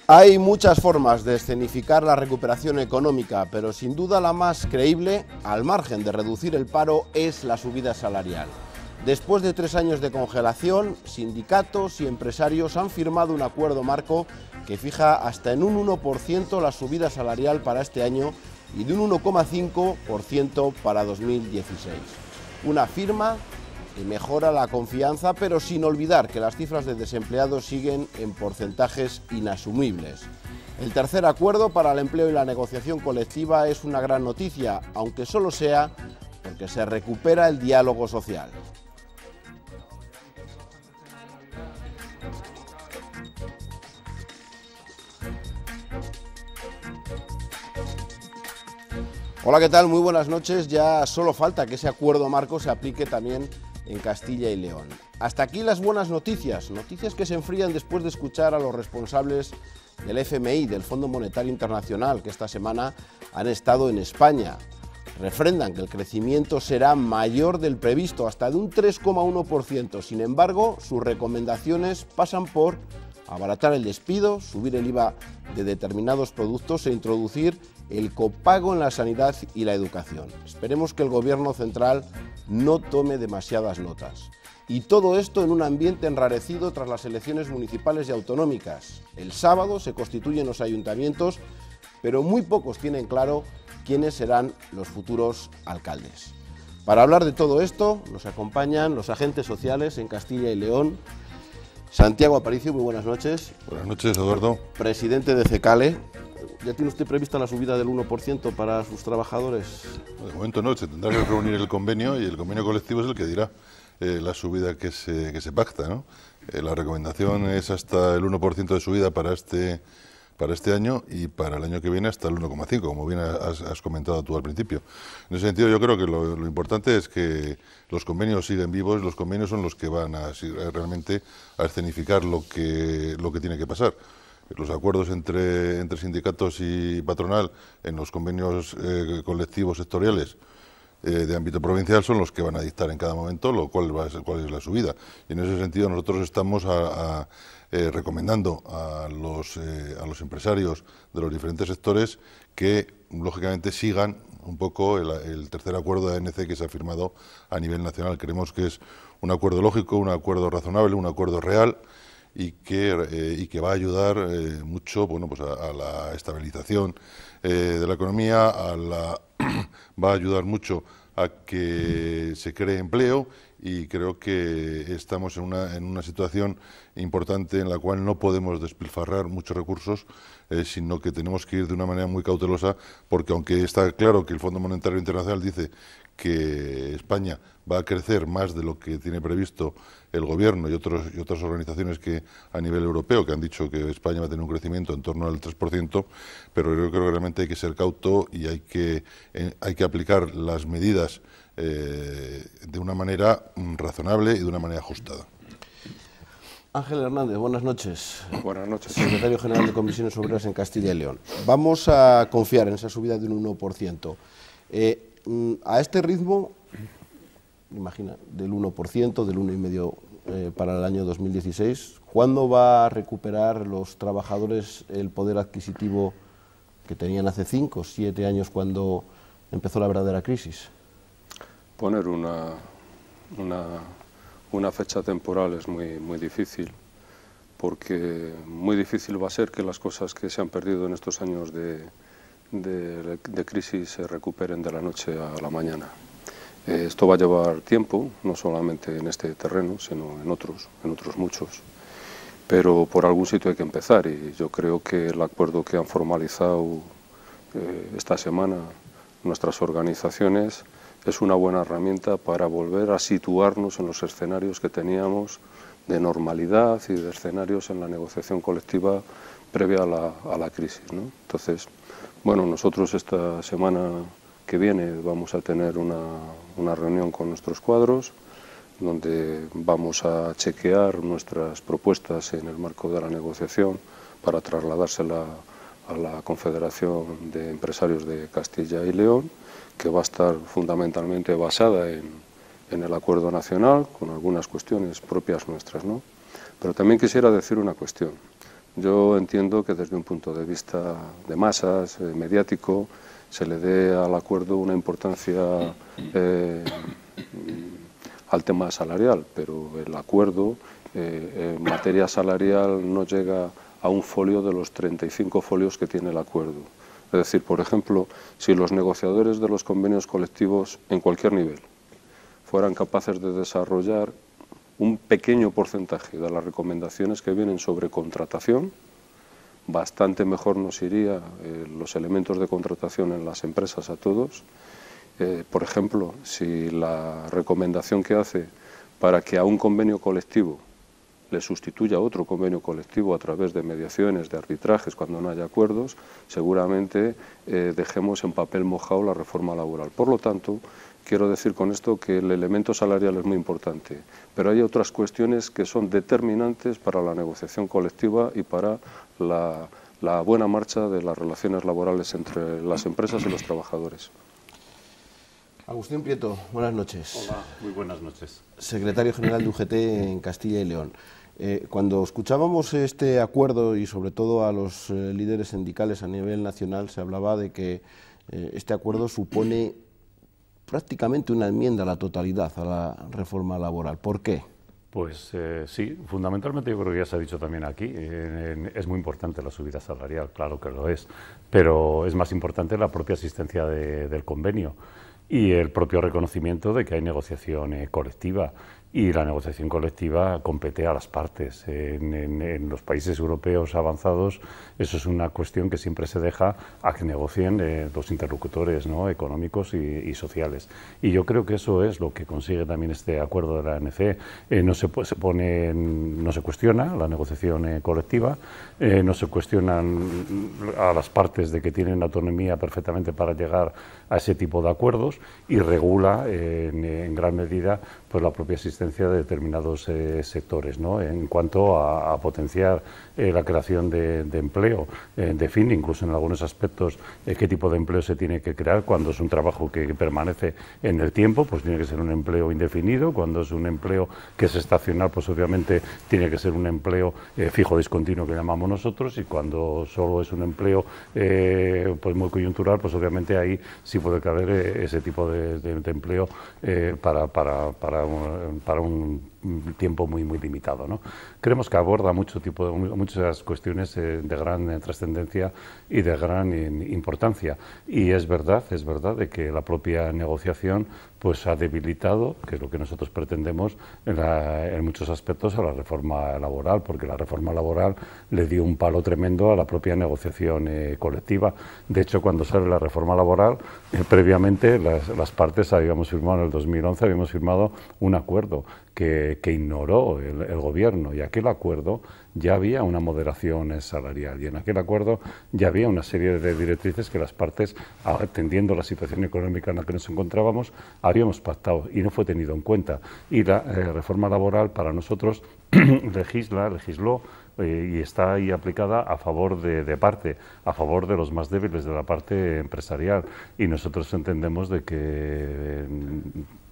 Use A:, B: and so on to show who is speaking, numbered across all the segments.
A: Hay muchas formas de escenificar la recuperación económica, pero sin duda la más creíble, al margen de reducir el paro, es la subida salarial. Después de 3 años de congelación, sindicatos y empresarios han firmado un acuerdo marco que fija hasta en un 1% la subida salarial para este año y de un 1,5% para 2016. Una firma que mejora la confianza, pero sin olvidar que las cifras de desempleados siguen en porcentajes inasumibles. El tercer acuerdo para el empleo y la negociación colectiva es una gran noticia, aunque solo sea porque se recupera el diálogo social. Hola, ¿qué tal? Muy buenas noches. Ya solo falta que ese acuerdo marco se aplique también en Castilla y León. Hasta aquí las buenas noticias, noticias que se enfrían después de escuchar a los responsables del FMI, del Fondo Monetario Internacional, que esta semana han estado en España. Refrendan que el crecimiento será mayor del previsto, hasta de un 3,1%. Sin embargo, sus recomendaciones pasan por abaratar el despido, subir el IVA de determinados productos e introducir el copago en la sanidad y la educación. Esperemos que el Gobierno central no tome demasiadas notas. Y todo esto en un ambiente enrarecido tras las elecciones municipales y autonómicas. El sábado se constituyen los ayuntamientos, pero muy pocos tienen claro quiénes serán los futuros alcaldes. Para hablar de todo esto nos acompañan los agentes sociales en Castilla y León. Santiago Aparicio, muy buenas noches.
B: Buenas noches, Eduardo.
A: Presidente de CECALE. ¿Ya tiene usted prevista la subida del 1% para sus trabajadores?
B: De momento no, se tendrá que reunir el convenio y el convenio colectivo es el que dirá la subida que se pacta, ¿no? La recomendación es hasta el 1% de subida para este año y para el año que viene hasta el 1,5%, como bien has comentado tú al principio. En ese sentido yo creo que lo importante es que los convenios siguen vivos, los convenios son los que van realmente a escenificar lo que tiene que pasar. Los acuerdos entre sindicatos y patronal en los convenios colectivos sectoriales de ámbito provincial son los que van a dictar en cada momento cuál es la subida. Y en ese sentido nosotros estamos recomendando a los empresarios de los diferentes sectores que lógicamente sigan un poco el tercer acuerdo de ANC que se ha firmado a nivel nacional. Creemos que es un acuerdo lógico, un acuerdo razonable, un acuerdo real y que va a ayudar mucho, bueno, pues a la estabilización de la economía, va a ayudar mucho a que se cree empleo y creo que estamos en una situación importante en la cual no podemos despilfarrar muchos recursos, sino que tenemos que ir de una manera muy cautelosa, porque aunque está claro que el Fondo Monetario Internacional dice que España va a crecer más de lo que tiene previsto el Gobierno y otras organizaciones que a nivel europeo que han dicho que España va a tener un crecimiento en torno al 3%, pero yo creo que realmente hay que ser cauto y hay que aplicar las medidas de una manera razonable y de una manera ajustada.
A: Ángel Hernández, buenas noches.
C: Buenas noches.
A: Secretario General de Comisiones Obreras en Castilla y León. Vamos a confiar en esa subida de un 1%. A este ritmo, imagina, del 1%, del 1,5% para el año 2016, ¿cuándo va a recuperar los trabajadores el poder adquisitivo que tenían hace 5 o 7 años cuando empezó la verdadera crisis?
C: Poner una fecha temporal es muy difícil, porque muy difícil va a ser que las cosas que se han perdido en estos años de crisis se recuperen de la noche a la mañana. Esto va a llevar tiempo, no solamente en este terreno, sino en otros muchos. Pero por algún sitio hay que empezar y yo creo que el acuerdo que han formalizado esta semana nuestras organizaciones es una buena herramienta para volver a situarnos en los escenarios que teníamos de normalidad y de escenarios en la negociación colectiva previa a la crisis, ¿no? Entonces, bueno, nosotros esta semana que viene vamos a tener una reunión con nuestros cuadros donde vamos a chequear nuestras propuestas en el marco de la negociación para trasladársela a la Confederación de Empresarios de Castilla y León, que va a estar fundamentalmente basada en el acuerdo nacional, con algunas cuestiones propias nuestras, ¿no? Pero también quisiera decir una cuestión. Yo entiendo que desde un punto de vista de masas, mediático, se le dé al acuerdo una importancia al tema salarial, pero el acuerdo en materia salarial no llega a un folio de los 35 folios que tiene el acuerdo. Es decir, por ejemplo, si los negociadores de los convenios colectivos en cualquier nivel fueran capaces de desarrollar un pequeño porcentaje de las recomendaciones que vienen sobre contratación, bastante mejor nos iría los elementos de contratación en las empresas a todos. Por ejemplo, si la recomendación que hace para que a un convenio colectivo le sustituya otro convenio colectivo a través de mediaciones, de arbitrajes, cuando no haya acuerdos, seguramente dejemos en papel mojado la reforma laboral. Por lo tanto, quiero decir con esto que el elemento salarial es muy importante, pero hay otras cuestiones que son determinantes para la negociación colectiva y para la buena marcha de las relaciones laborales entre las empresas y los trabajadores.
A: Agustín Prieto, buenas noches.
D: Hola, muy buenas noches.
A: Secretario General de UGT en Castilla y León. Cuando escuchábamos este acuerdo y sobre todo a los líderes sindicales a nivel nacional, se hablaba de que este acuerdo supone prácticamente una enmienda a la totalidad a la reforma laboral. ¿Por qué?
D: Pues sí, fundamentalmente yo creo que ya se ha dicho también aquí, es muy importante la subida salarial, claro que lo es, pero es más importante la propia existencia del convenio y el propio reconocimiento de que hay negociación colectiva. Y la negociación colectiva compete a las partes. En los países europeos avanzados eso es una cuestión que siempre se deja a que negocien los interlocutores, ¿no?, económicos y sociales. Y yo creo que eso es lo que consigue también este acuerdo de la ANC. No se cuestiona la negociación colectiva, no se cuestionan a las partes de que tienen autonomía perfectamente para llegar a ese tipo de acuerdos y regula en gran medida pues la propia existencia de determinados sectores, ¿no?, en cuanto a potenciar la creación de empleo. Define incluso en algunos aspectos qué tipo de empleo se tiene que crear. Cuando es un trabajo que permanece en el tiempo, pues tiene que ser un empleo indefinido. Cuando es un empleo que es estacional, pues obviamente tiene que ser un empleo fijo discontinuo, que llamamos nosotros, y cuando solo es un empleo pues muy coyuntural, pues obviamente ahí sí puede caber ese tipo de empleo para un tiempo muy limitado, ¿no? Creemos que aborda muchas cuestiones de gran trascendencia y de gran importancia, y es verdad de que la propia negociación pues ha debilitado, que es lo que nosotros pretendemos en muchos aspectos, a la reforma laboral, porque la reforma laboral le dio un palo tremendo a la propia negociación colectiva. De hecho, cuando sale la reforma laboral, previamente las partes habíamos firmado en el 2011, habíamos firmado un acuerdo que ignoró el gobierno, y aquel acuerdo ya había una moderación salarial, y en aquel acuerdo ya había una serie de directrices que las partes, atendiendo la situación económica en la que nos encontrábamos, habíamos pactado, y no fue tenido en cuenta. Y la reforma laboral para nosotros legisló y está ahí aplicada a favor a favor de los más débiles de la parte empresarial, y nosotros entendemos de que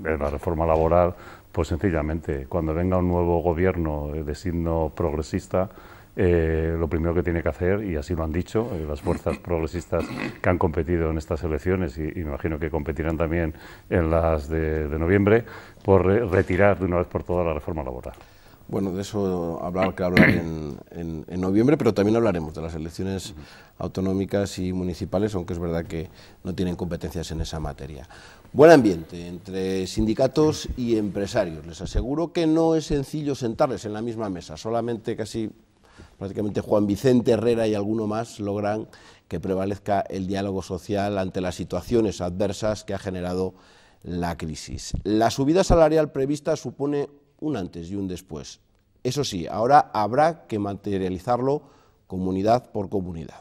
D: la reforma laboral, pues sencillamente, cuando venga un nuevo gobierno de signo progresista, lo primero que tiene que hacer, y así lo han dicho las fuerzas progresistas que han competido en estas elecciones, y me imagino que competirán también en las de noviembre, por retirar de una vez por todas la reforma laboral.
A: Bueno, de eso habrá que hablar en noviembre, pero también hablaremos de las elecciones autonómicas y municipales, aunque es verdad que no tienen competencias en esa materia. Buen ambiente entre sindicatos y empresarios. Les aseguro que no es sencillo sentarles en la misma mesa. Solamente prácticamente Juan Vicente Herrera y alguno más logran que prevalezca el diálogo social ante las situaciones adversas que ha generado la crisis. La subida salarial prevista supone un antes y un después. Eso sí, ahora habrá que materializarlo comunidad por comunidad.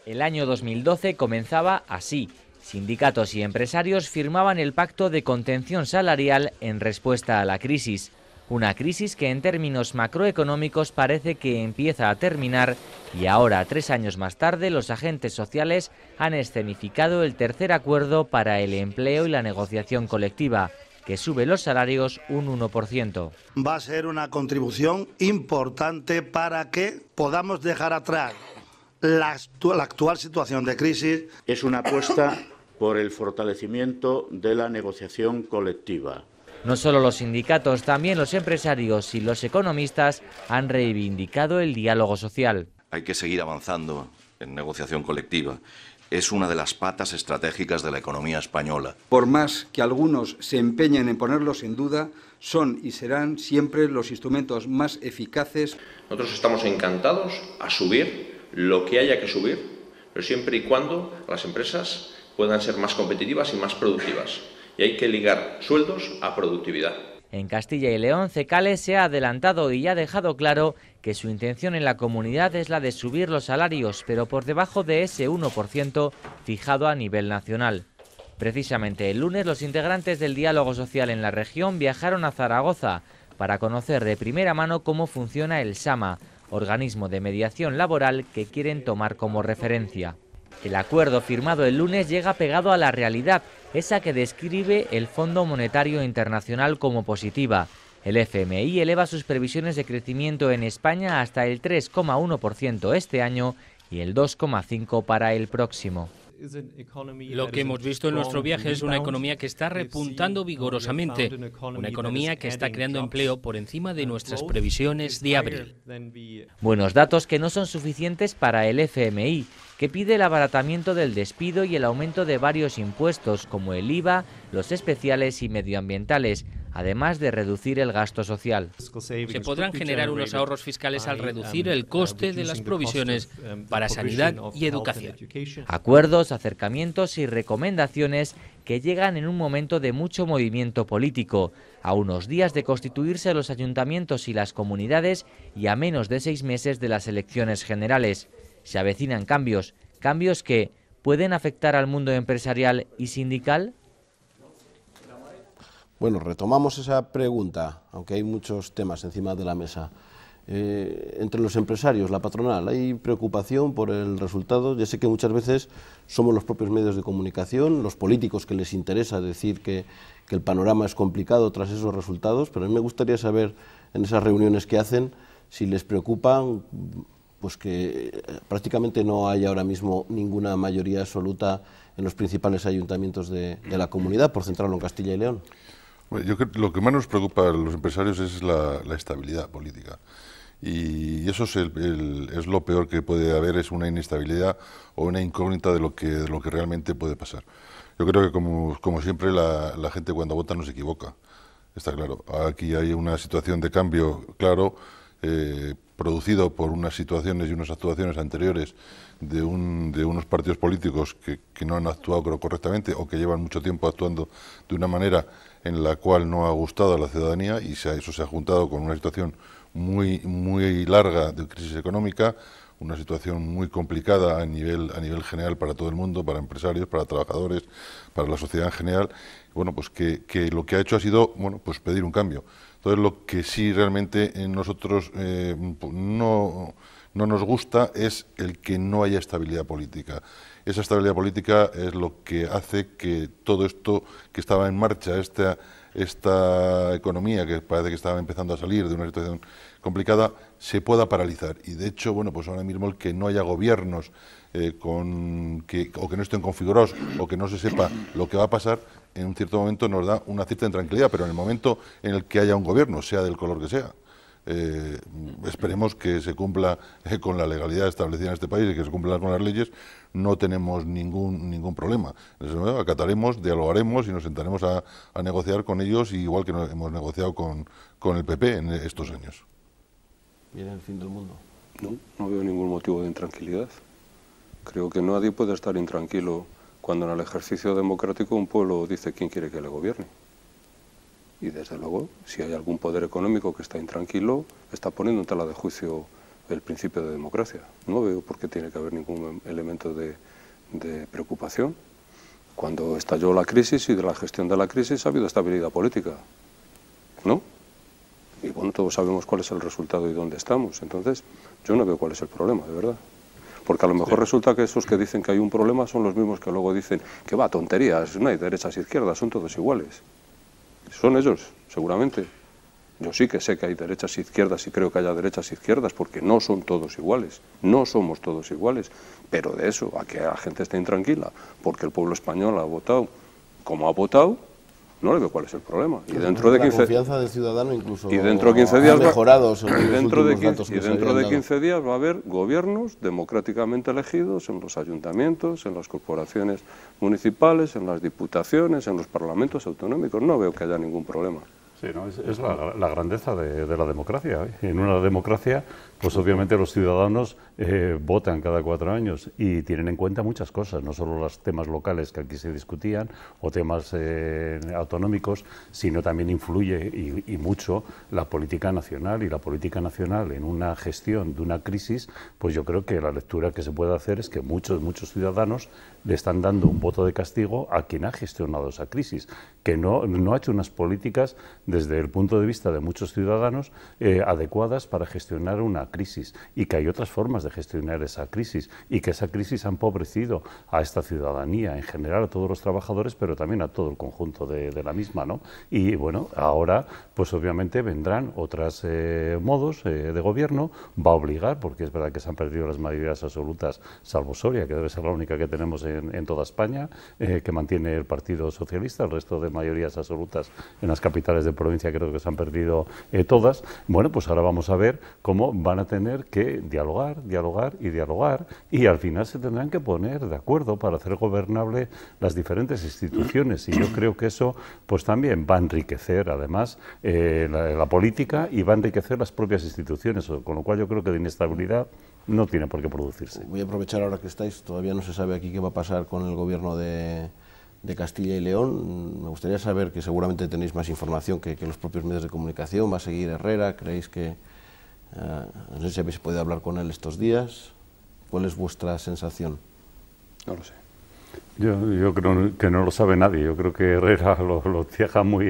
E: El año 2012 comenzaba así, Sindicatos y empresarios firmaban el pacto de contención salarial en respuesta a la crisis. Una crisis que en términos macroeconómicos parece que empieza a terminar y ahora, 3 años más tarde, los agentes sociales han escenificado el tercer acuerdo para el empleo y la negociación colectiva, que sube los salarios un 1%.
F: Va a ser una contribución importante para que podamos dejar atrás la actual situación de crisis.
G: Es una apuesta por el fortalecimiento de la negociación colectiva.
E: No solo los sindicatos, también los empresarios y los economistas han reivindicado el diálogo social.
H: Hay que seguir avanzando en negociación colectiva. Es una de las patas estratégicas de la economía española.
I: Por más que algunos se empeñen en ponerlos en duda, son y serán siempre los instrumentos más eficaces.
J: Nosotros estamos encantados a subir lo que haya que subir, pero siempre y cuando las empresas puedan ser más competitivas y más productivas. Y hay que ligar sueldos a productividad.
E: En Castilla y León, Cecales se ha adelantado y ha dejado claro que su intención en la comunidad es la de subir los salarios, pero por debajo de ese 1% fijado a nivel nacional. Precisamente el lunes, los integrantes del diálogo social en la región viajaron a Zaragoza para conocer de primera mano cómo funciona el SAMA, organismo de mediación laboral que quieren tomar como referencia. El acuerdo firmado el lunes llega pegado a la realidad, esa que describe el Fondo Monetario Internacional como positiva. El FMI eleva sus previsiones de crecimiento en España hasta el 3,1% este año y el 2,5% para el próximo.
K: Lo que hemos visto en nuestro viaje es una economía que está repuntando vigorosamente, una economía que está creando empleo por encima de nuestras previsiones de abril.
E: Buenos datos que no son suficientes para el FMI, que pide el abaratamiento del despido y el aumento de varios impuestos como el IVA, los especiales y medioambientales, además de reducir el gasto social.
K: Se podrán generar unos ahorros fiscales al reducir el coste de las provisiones para sanidad y educación.
E: Acuerdos, acercamientos y recomendaciones que llegan en un momento de mucho movimiento político, a unos días de constituirse los ayuntamientos y las comunidades y a menos de 6 meses de las elecciones generales. Se avecinan cambios que pueden afectar al mundo empresarial y sindical.
A: Bueno, retomamos esa pregunta, aunque hay muchos temas encima de la mesa. Entre los empresarios, la patronal, ¿hay preocupación por el resultado? Ya sé que muchas veces somos los propios medios de comunicación, los políticos que les interesa decir que el panorama es complicado tras esos resultados, pero a mí me gustaría saber en esas reuniones que hacen si les preocupa pues que prácticamente no hay ahora mismo ninguna mayoría absoluta en los principales ayuntamientos de la comunidad, por centrarlo en Castilla y León.
B: Bueno, yo creo que lo que más nos preocupa a los empresarios es la estabilidad política. Y eso es lo peor que puede haber, es una inestabilidad o una incógnita de lo que realmente puede pasar. Yo creo que como siempre la gente cuando vota no se equivoca, está claro. Aquí hay una situación de cambio claro, producido por unas situaciones y unas actuaciones anteriores de unos partidos políticos que no han actuado correctamente o que llevan mucho tiempo actuando de una manera en la cual no ha gustado a la ciudadanía, y eso se ha juntado con una situación muy larga de crisis económica, una situación muy complicada a nivel general para todo el mundo, para empresarios, para trabajadores, para la sociedad en general. Bueno, pues que lo que ha hecho ha sido, bueno, pues pedir un cambio. Entonces, lo que sí realmente nosotros no nos gusta es el que no haya estabilidad política. Esa estabilidad política es lo que hace que todo esto que estaba en marcha, esta economía que parece que estaba empezando a salir de una situación complicada, se pueda paralizar. Y de hecho, bueno, pues ahora mismo el que no haya gobiernos o que no estén configurados o que no se sepa lo que va a pasar, en un cierto momento nos da una cierta intranquilidad, pero en el momento en el que haya un gobierno, sea del color que sea, esperemos que se cumpla con la legalidad establecida en este país y que se cumplan con las leyes, no tenemos ningún problema. Acataremos, dialogaremos y nos sentaremos a negociar con ellos, igual que hemos negociado con el PP en estos años.
A: ¿Viene el fin del mundo?
C: No veo ningún motivo de intranquilidad. Creo que nadie puede estar intranquilo cuando en el ejercicio democrático un pueblo dice quién quiere que le gobierne. Y desde luego, si hay algún poder económico que está intranquilo, está poniendo en tela de juicio el principio de democracia. No veo por qué tiene que haber ningún elemento de preocupación. Cuando estalló la crisis y de la gestión de la crisis ha habido estabilidad política, ¿no? Y bueno, todos sabemos cuál es el resultado y dónde estamos. Entonces, yo no veo cuál es el problema, de verdad. Porque a lo mejor resulta que esos que dicen que hay un problema son los mismos que luego dicen que va, tonterías, no hay derechas e izquierdas, son todos iguales. Son ellos, seguramente. Yo sí que sé que hay derechas e izquierdas y creo que haya derechas e izquierdas porque no son todos iguales, no somos todos iguales. Pero de eso, a que la gente esté intranquila, porque el pueblo español ha votado como ha votado, no le veo cuál es el problema. Y dentro de 15
A: la confianza del ciudadano incluso
C: y dentro de 15 días
A: ha mejorado
C: y dentro de 15 días va a haber gobiernos democráticamente elegidos en los ayuntamientos, en las corporaciones municipales, en las diputaciones, en los parlamentos autonómicos. No veo que haya ningún problema.
D: Sí, ¿no? Es la grandeza de la democracia. En una democracia, pues obviamente los ciudadanos votan cada 4 años y tienen en cuenta muchas cosas, no solo los temas locales que aquí se discutían o temas autonómicos, sino también influye y mucho la política nacional. Y la política nacional en una gestión de una crisis, pues yo creo que la lectura que se puede hacer es que muchos ciudadanos le están dando un voto de castigo a quien ha gestionado esa crisis, que no ha hecho unas políticas desde el punto de vista de muchos ciudadanos adecuadas para gestionar una crisis, y que hay otras formas de gestionar esa crisis, y que esa crisis ha empobrecido a esta ciudadanía en general, a todos los trabajadores, pero también a todo el conjunto de la misma, ¿no? Y bueno, ahora pues obviamente vendrán otros modos de gobierno, va a obligar, porque es verdad que se han perdido las mayorías absolutas, salvo Soria, que debe ser la única que tenemos en toda España, que mantiene el Partido Socialista. El resto de mayorías absolutas en las capitales de provincia creo que se han perdido todas. Bueno, pues ahora vamos a ver cómo van a tener que dialogar, y al final se tendrán que poner de acuerdo para hacer gobernable las diferentes instituciones, y yo creo que eso pues también va a enriquecer además la política, y va a enriquecer las propias instituciones, con lo cual yo creo que de inestabilidad no tiene por qué producirse.
A: Voy a aprovechar ahora que estáis, todavía no se sabe aquí qué va a pasar con el gobierno de Castilla y León. Me gustaría saber, que seguramente tenéis más información que los propios medios de comunicación, ¿va a seguir Herrera? ¿Creéis que, no sé si habéis podido hablar con él estos días? ¿Cuál es vuestra sensación?
C: No lo sé.
D: Yo creo que no lo sabe nadie. Yo creo que Herrera lo deja muy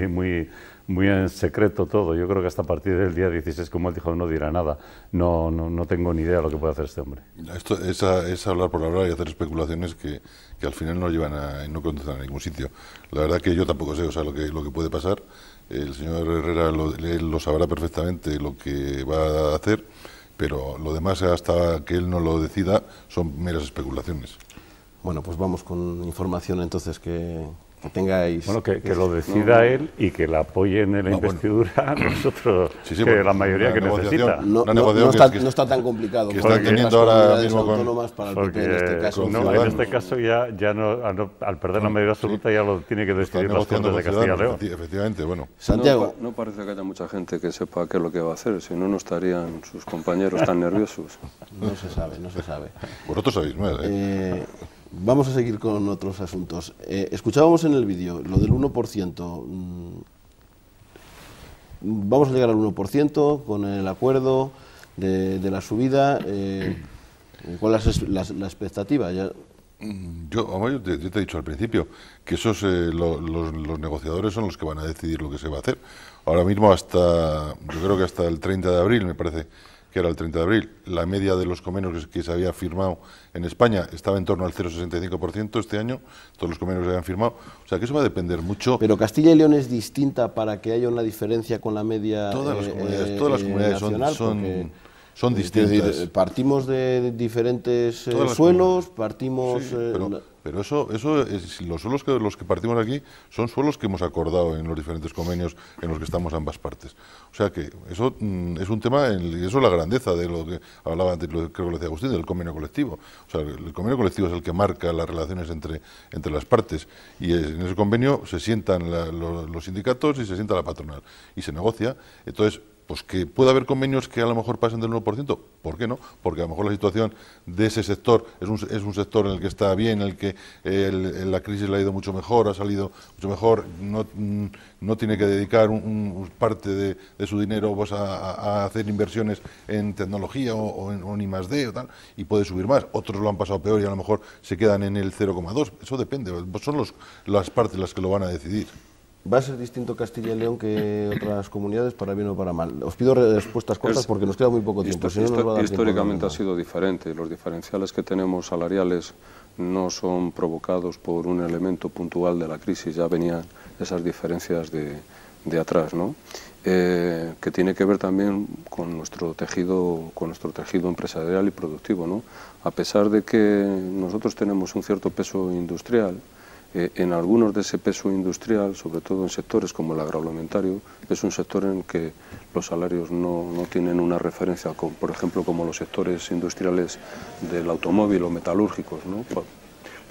D: en secreto todo. Yo creo que hasta a partir del día 16, como él dijo, no dirá nada. No tengo ni idea de lo que puede hacer este hombre.
B: Esto es hablar por hablar y hacer especulaciones que al final no llevan no conducen a ningún sitio. La verdad que yo tampoco sé, o sea, lo que puede pasar. El señor Herrera él lo sabrá perfectamente lo que va a hacer, pero lo demás, hasta que él no lo decida, son meras especulaciones.
A: Bueno, pues vamos con información entonces que tengáis...
D: Bueno, que lo decida él y que la apoyen en la investidura nosotros, que la mayoría que necesita.
A: No está tan complicado.
B: Que están teniendo ahora mismo
A: autónomas para el PP en este caso.
D: En este caso ya no, al perder la mayoría absoluta ya lo tiene que decidir las Cortes de Castilla y León.
B: Efectivamente, bueno.
A: Santiago.
C: No parece que haya mucha gente que sepa qué es lo que va a hacer, si no estarían sus compañeros tan nerviosos.
A: No se sabe.
B: Vosotros sabéis más,
A: Vamos a seguir con otros asuntos. Escuchábamos en el vídeo lo del 1%. Vamos a llegar al 1% con el acuerdo de la subida. ¿Cuál es la expectativa? Yo
B: te he dicho al principio que esos los negociadores son los que van a decidir lo que se va a hacer. Ahora mismo yo creo que hasta el 30 de abril, me parece que era el 30 de abril, la media de los convenios que se había firmado en España estaba en torno al 0,65% este año, todos los convenios que se habían firmado, o sea que eso va a depender mucho.
A: Pero Castilla y León es distinta para que haya una diferencia con la media
B: todas las comunidades son distintas.
A: Es decir, partimos de diferentes suelos, partimos...
B: Sí, pero eso es, los suelos los que partimos aquí son suelos que hemos acordado en los diferentes convenios en los que estamos ambas partes. O sea que eso es un tema, eso es la grandeza de lo que hablaba antes, creo que lo decía Agustín, del convenio colectivo. O sea, el convenio colectivo es el que marca las relaciones entre las partes, y en ese convenio se sientan los sindicatos y se sienta la patronal y se negocia. Entonces, Pues que puede haber convenios que a lo mejor pasen del 1%, ¿por qué no? Porque a lo mejor la situación de ese sector es un sector en el que está bien, en el que la crisis le ha ido mucho mejor, ha salido mucho mejor, no tiene que dedicar parte de su dinero pues, a hacer inversiones en tecnología o en I+D o tal, y puede subir más. Otros lo han pasado peor y a lo mejor se quedan en el 0,2. Eso depende, son las partes las que lo van a decidir.
A: ¿Va a ser distinto Castilla y León que otras comunidades, para bien o para mal? Os pido respuestas cortas porque nos queda muy poco tiempo. Si no nos va a dar
C: históricamente
A: tiempo,
C: ha sido diferente. Los diferenciales que tenemos salariales no son provocados por un elemento puntual de la crisis, ya venían esas diferencias de atrás, ¿no? Que tiene que ver también con nuestro tejido empresarial y productivo, ¿no? A pesar de que nosotros tenemos un cierto peso industrial, en algunos de ese peso industrial, sobre todo en sectores como el agroalimentario, es un sector en que los salarios no tienen una referencia, por ejemplo, como los sectores industriales del automóvil o metalúrgicos, ¿no?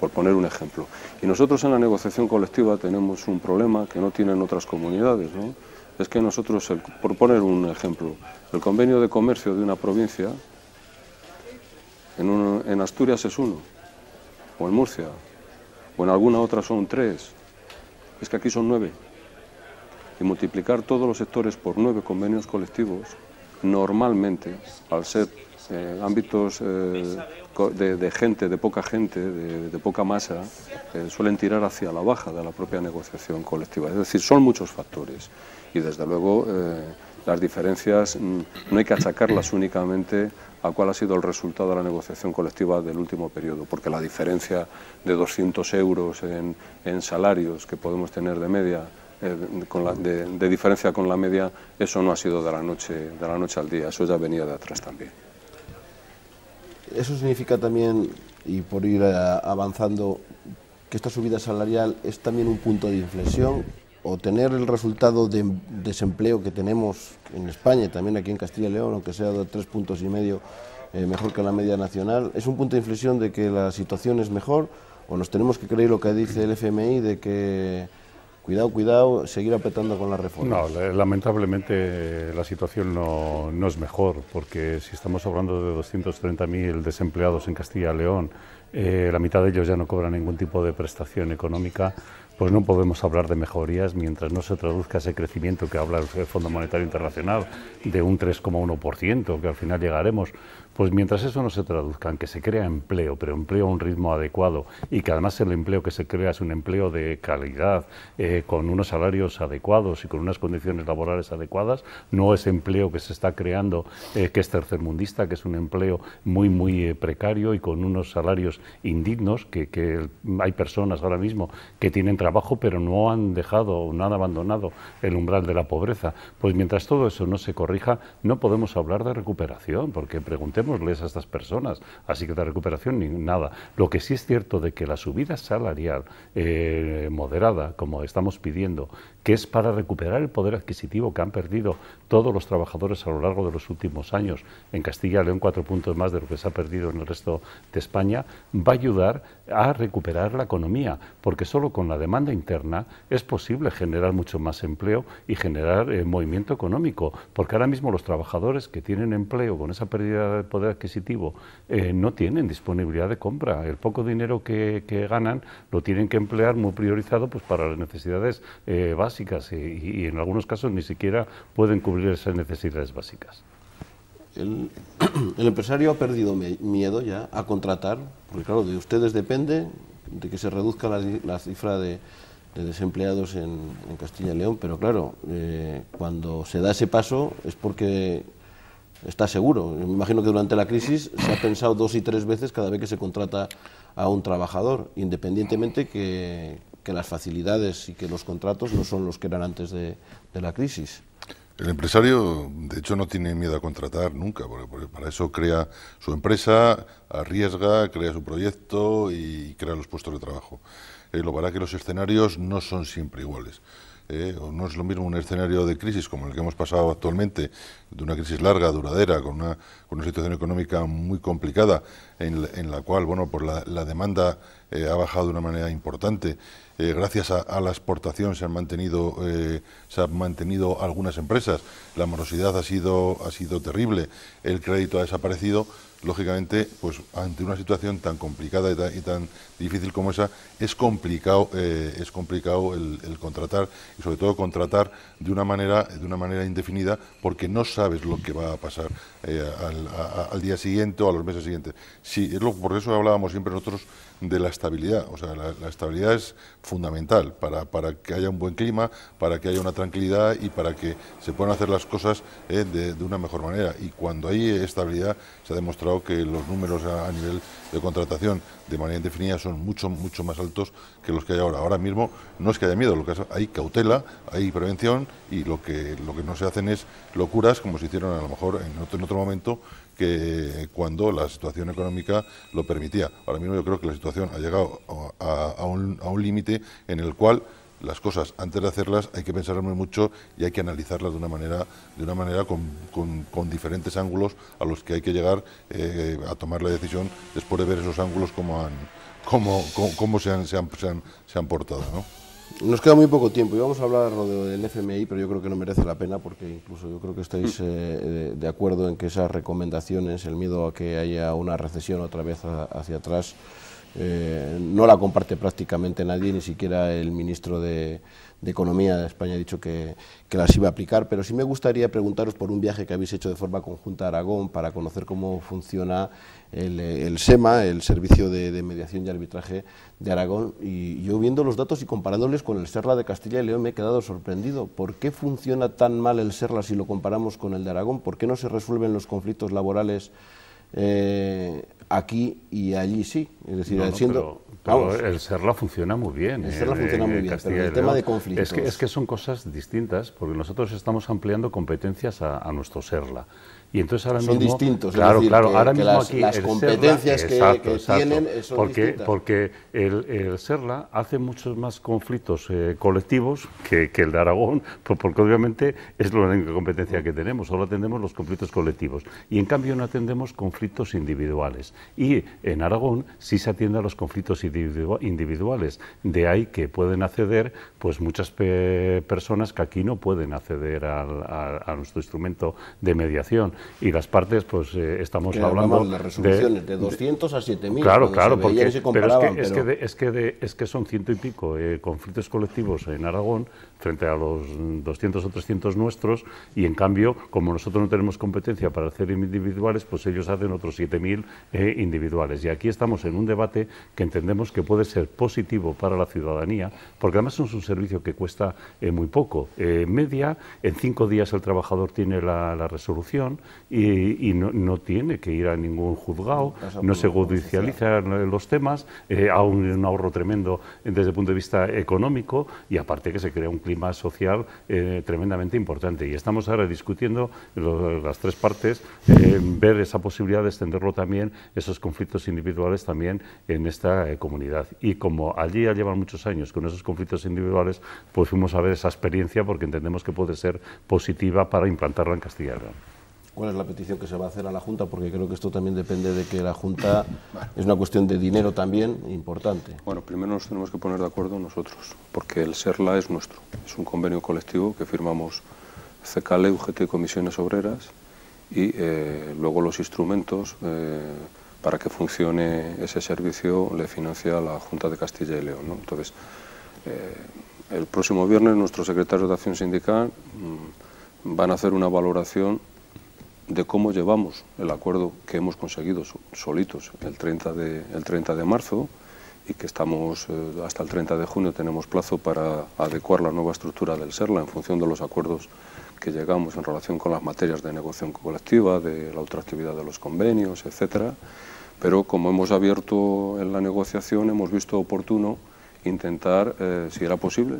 C: Por poner un ejemplo. Y nosotros en la negociación colectiva tenemos un problema que no tienen otras comunidades, ¿no? Es que nosotros, por poner un ejemplo, el convenio de comercio de una provincia, en Asturias es 1, o en Murcia, o en alguna otra son 3, es que aquí son 9. Y multiplicar todos los sectores por 9 convenios colectivos, normalmente, al ser ámbitos de gente, de poca gente, de poca masa, suelen tirar hacia la baja de la propia negociación colectiva. Es decir, son muchos factores y desde luego las diferencias no hay que achacarlas únicamente a cuál ha sido el resultado de la negociación colectiva del último periodo, porque la diferencia de 200 euros en salarios que podemos tener de media, de diferencia con la media, eso no ha sido de la noche al día, eso ya venía de atrás también.
A: Eso significa también, y por ir avanzando, que esta subida salarial es también un punto de inflexión, o tener el resultado de desempleo que tenemos en España y también aquí en Castilla y León, aunque sea de 3,5 puntos mejor que la media nacional, ¿es un punto de inflexión de que la situación es mejor o nos tenemos que creer lo que dice el FMI de que cuidado, seguir apretando con las reformas?
D: No, lamentablemente la situación no es mejor, porque si estamos hablando de 230.000 desempleados en Castilla y León, la mitad de ellos ya no cobran ningún tipo de prestación económica, pues no podemos hablar de mejorías mientras no se traduzca ese crecimiento que habla el Fondo Monetario Internacional de un 3,1%, que al final llegaremos. Pues mientras eso no se traduzca en que se crea empleo, pero empleo a un ritmo adecuado y que además el empleo que se crea es un empleo de calidad, con unos salarios adecuados y con unas condiciones laborales adecuadas, no es empleo que se está creando, que es tercermundista, que es un empleo muy precario y con unos salarios indignos, que hay personas ahora mismo que tienen trabajo pero no han dejado, no han abandonado el umbral de la pobreza. Pues mientras todo eso no se corrija, no podemos hablar de recuperación, porque preguntémosles a estas personas, así que de recuperación ni nada. Lo que sí es cierto de que la subida salarial moderada, como estamos pidiendo, que es para recuperar el poder adquisitivo que han perdido todos los trabajadores a lo largo de los últimos años, en Castilla y León 4 puntos más de lo que se ha perdido en el resto de España, va a ayudar a recuperar la economía, porque solo con la demanda interna es posible generar mucho más empleo y generar movimiento económico, porque ahora mismo los trabajadores que tienen empleo con esa pérdida de poder adquisitivo no tienen disponibilidad de compra. El poco dinero que ganan lo tienen que emplear muy priorizado pues para las necesidades básicas y en algunos casos ni siquiera pueden cubrir esas necesidades básicas.
A: El empresario ha perdido miedo ya a contratar, porque claro, de ustedes depende de que se reduzca la cifra de desempleados en Castilla y León, pero claro, cuando se da ese paso es porque está seguro. Me imagino que durante la crisis se ha pensado 2 y 3 veces cada vez que se contrata a un trabajador, independientemente que las facilidades y que los contratos no son los que eran antes de la crisis.
B: El empresario, de hecho, no tiene miedo a contratar nunca, porque para eso crea su empresa, arriesga, crea su proyecto y crea los puestos de trabajo. Lo que pasa es que los escenarios no son siempre iguales. O no es lo mismo un escenario de crisis como el que hemos pasado actualmente, de una crisis larga, duradera, con una situación económica muy complicada, en la cual, bueno, pues la demanda ha bajado de una manera importante. Gracias a la exportación se han mantenido algunas empresas. La morosidad ha sido terrible. El crédito ha desaparecido. Lógicamente, pues ante una situación tan complicada y tan difícil como esa, es complicado el contratar, y sobre todo contratar de una manera indefinida, porque no sabes lo que va a pasar al día siguiente o a los meses siguientes. Sí, por eso hablábamos siempre nosotros de la estabilidad. O sea, la estabilidad es fundamental para que haya un buen clima, para que haya una tranquilidad y para que se puedan hacer las cosas de una mejor manera. Y cuando hay estabilidad, se ha demostrado que los números a nivel de contratación de manera indefinida son mucho más altos que los que hay ahora. Ahora mismo no es que haya miedo, hay cautela, hay prevención, y lo que no se hacen es locuras como se hicieron a lo mejor en otro momento, que cuando la situación económica lo permitía. Ahora mismo yo creo que la situación ha llegado a un límite en el cual las cosas, antes de hacerlas, hay que pensar muy mucho y hay que analizarlas de una manera con diferentes ángulos a los que hay que llegar a tomar la decisión después de ver esos ángulos cómo se han portado, ¿no?
A: Nos queda muy poco tiempo y vamos a hablar del FMI, pero yo creo que no merece la pena, porque incluso yo creo que estáis de acuerdo en que esas recomendaciones, el miedo a que haya una recesión otra vez hacia atrás, no la comparte prácticamente nadie, ni siquiera el ministro de Economía de España ha dicho que las iba a aplicar. Pero sí me gustaría preguntaros por un viaje que habéis hecho de forma conjunta a Aragón para conocer cómo funciona el SEMA, el Servicio de Mediación y Arbitraje de Aragón, y yo viendo los datos y comparándoles con el SERLA de Castilla y León me he quedado sorprendido. ¿Por qué funciona tan mal el SERLA si lo comparamos con el de Aragón? ¿Por qué no se resuelven los conflictos laborales aquí y allí sí? Es decir,
D: pero el SERLA funciona muy bien.
A: El SERLA funciona muy bien, pero el tema de conflictos...
D: Es que son cosas distintas, porque nosotros estamos ampliando competencias a nuestro SERLA. Y entonces ahora
A: son
D: mismo,
A: distintos,
D: claro,
A: es decir,
D: ahora mismo
A: las,
D: aquí
A: las competencias
D: SERLA,
A: que tienen son distintas.
D: Porque el SERLA hace muchos más conflictos colectivos que el de Aragón, porque obviamente es la única competencia que tenemos, solo atendemos los conflictos colectivos, y en cambio no atendemos conflictos individuales. Y en Aragón sí se atiende a los conflictos individuales, de ahí que pueden acceder pues muchas personas que aquí no pueden acceder a nuestro instrumento de mediación. Y las partes, pues estamos hablando
A: de resoluciones de 200 a 7.000.
D: Claro, porque
A: pero
D: es que son 100 y pico conflictos colectivos en Aragón frente a los 200 o 300 nuestros, y en cambio, como nosotros no tenemos competencia para hacer individuales, pues ellos hacen otros 7.000 individuales. Y aquí estamos en un debate que entendemos que puede ser positivo para la ciudadanía, porque además es un servicio que cuesta muy poco. Media, en 5 días el trabajador tiene la resolución y no tiene que ir a ningún juzgado, no se judicializan los temas, a un ahorro tremendo desde el punto de vista económico, y aparte que se crea un clima social tremendamente importante. Y estamos ahora discutiendo las tres partes, ver esa posibilidad de extenderlo también, esos conflictos individuales también en esta comunidad. Y como allí ya llevan muchos años con esos conflictos individuales, pues fuimos a ver esa experiencia porque entendemos que puede ser positiva para implantarla en Castilla y León.
A: ¿Cuál es la petición que se va a hacer a la Junta? Porque creo que esto también depende de que la Junta es una cuestión de dinero también importante.
C: Bueno, primero nos tenemos que poner de acuerdo nosotros, porque el SERLA es nuestro. Es un convenio colectivo que firmamos CECALE, UGT y Comisiones Obreras, y luego los instrumentos para que funcione ese servicio le financia la Junta de Castilla y León, ¿no? Entonces, el próximo viernes nuestros secretarios de Acción Sindical van a hacer una valoración de cómo llevamos el acuerdo que hemos conseguido solitos el 30 de marzo, y que estamos hasta el 30 de junio tenemos plazo para adecuar la nueva estructura del SERLA en función de los acuerdos que llegamos en relación con las materias de negociación colectiva, de la ultraactividad de los convenios, etcétera. Pero como hemos abierto en la negociación, hemos visto oportuno intentar, si era posible,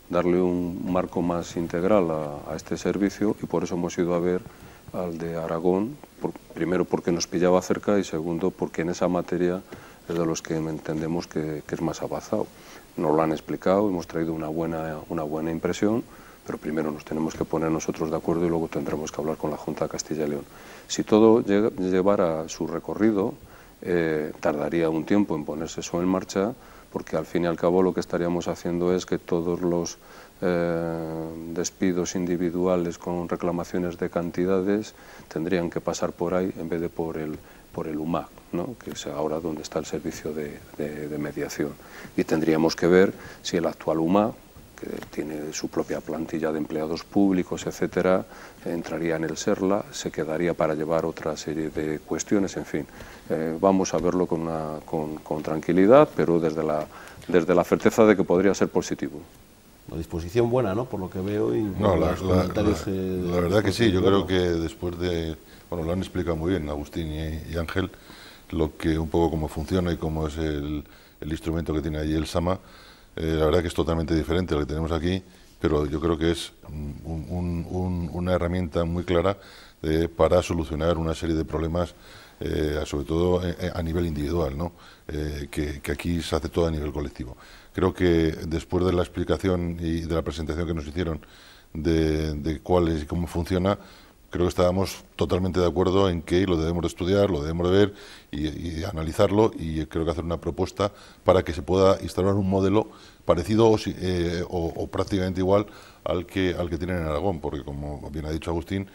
C: darle un marco más integral a este servicio, y por eso hemos ido a ver al de Aragón, primero porque nos pillaba cerca y segundo porque en esa materia es de los que entendemos que es más avanzado. Nos lo han explicado, hemos traído una buena impresión, pero primero nos tenemos que poner nosotros de acuerdo y luego tendremos que hablar con la Junta de Castilla y León. Si todo llevara su recorrido, tardaría un tiempo en ponerse eso en marcha, porque al fin y al cabo lo que estaríamos haciendo es que todos los despidos individuales con reclamaciones de cantidades tendrían que pasar por ahí en vez de por el UMAC, ¿no? Que es ahora donde está el servicio de mediación. Y tendríamos que ver si el actual UMAC, que tiene su propia plantilla de empleados públicos, etcétera, entraría en el SERLA, se quedaría para llevar otra serie de cuestiones, en fin. Vamos a verlo con tranquilidad, pero desde la certeza de que podría ser positivo.
A: Una disposición buena, ¿no? Por lo que veo y
B: no,
A: los comentarios.
B: La verdad que sí, yo creo que después de... Bueno, lo han explicado muy bien Agustín y Ángel, un poco cómo funciona y cómo es el instrumento que tiene allí el SAMA. La verdad que es totalmente diferente a lo que tenemos aquí, pero yo creo que es una herramienta muy clara para solucionar una serie de problemas, sobre todo a nivel individual, ¿no? Que aquí se hace todo a nivel colectivo. Creo que después de la explicación y de la presentación que nos hicieron de cuál es y cómo funciona, creo que estábamos totalmente de acuerdo en que lo debemos de estudiar, lo debemos de ver y analizarlo, y creo que hacer una propuesta para que se pueda instaurar un modelo parecido o prácticamente igual al que tienen en Aragón, porque como bien ha dicho Agustín,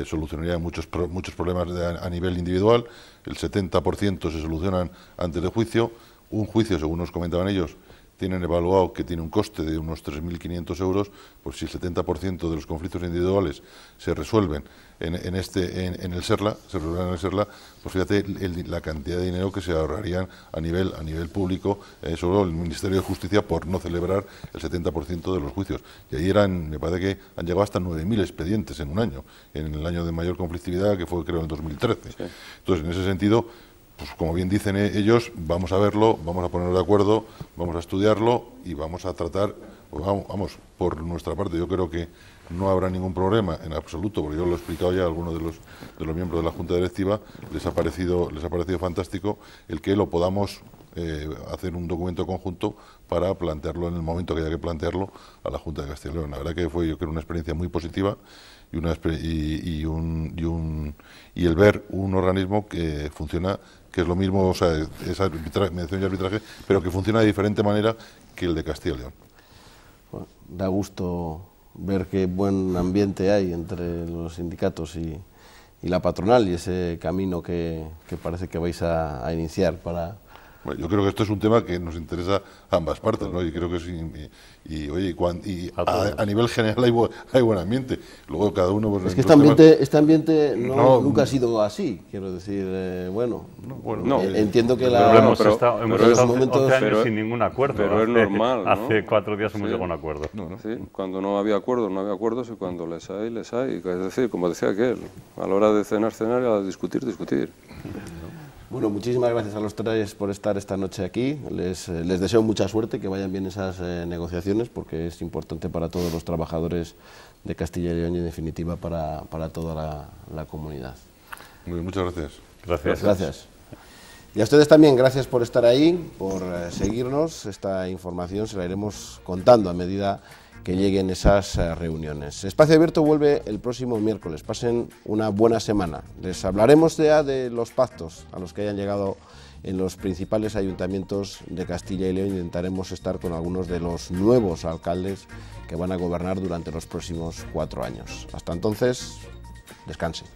B: solucionaría muchos problemas a nivel individual. El 70% se solucionan antes de juicio. Un juicio, según nos comentaban ellos, tienen evaluado que tiene un coste de unos 3.500 euros, pues si el 70% de los conflictos individuales se resuelven en el SERLA, pues fíjate la cantidad de dinero que se ahorrarían a nivel público, solo el Ministerio de Justicia, por no celebrar el 70% de los juicios. Y ahí me parece que han llegado hasta 9.000 expedientes en un año, en el año de mayor conflictividad, que fue creo en 2013. Sí. Entonces, en ese sentido, pues como bien dicen ellos, vamos a verlo, vamos a ponernos de acuerdo, vamos a estudiarlo y vamos a tratar, pues vamos, por nuestra parte, yo creo que no habrá ningún problema en absoluto, porque yo lo he explicado ya a algunos de los miembros de la Junta Directiva, les ha parecido fantástico el que lo podamos hacer un documento conjunto para plantearlo en el momento que haya que plantearlo a la Junta de Castilla y León. La verdad que fue, yo creo, una experiencia muy positiva y el ver un organismo que funciona, que es lo mismo, o sea, es mediación y arbitraje, pero que funciona de diferente manera que el de Castilla y León.
A: Bueno, da gusto ver qué buen ambiente hay entre los sindicatos y la patronal y ese camino que parece que vais a iniciar para...
B: Bueno, yo creo que esto es un tema que nos interesa a ambas partes, ¿no? Y creo que a nivel general hay buen ambiente. Luego cada uno... Pues,
A: es que este ambiente nunca ha sido así, quiero decir, entiendo que
D: hemos estado 11 años sin ningún acuerdo.
C: Pero es normal, ¿no?
D: Hace 4 días hemos llegado a un acuerdo.
C: Sí, cuando no había acuerdos, y cuando les hay. Es decir, como decía aquel, a la hora de cenar y a la de discutir.
A: Bueno, muchísimas gracias a los tres por estar esta noche aquí. Les deseo mucha suerte, que vayan bien esas negociaciones, porque es importante para todos los trabajadores de Castilla y León y, en definitiva, para toda la comunidad.
B: Muy bien, muchas gracias.
A: Gracias. Y a ustedes también, gracias por estar ahí, por seguirnos. Esta información se la iremos contando a medida que lleguen esas reuniones. Espacio Abierto vuelve el próximo miércoles. Pasen una buena semana. Les hablaremos ya de los pactos a los que hayan llegado en los principales ayuntamientos de Castilla y León. Intentaremos estar con algunos de los nuevos alcaldes que van a gobernar durante los próximos 4 años. Hasta entonces, descansen.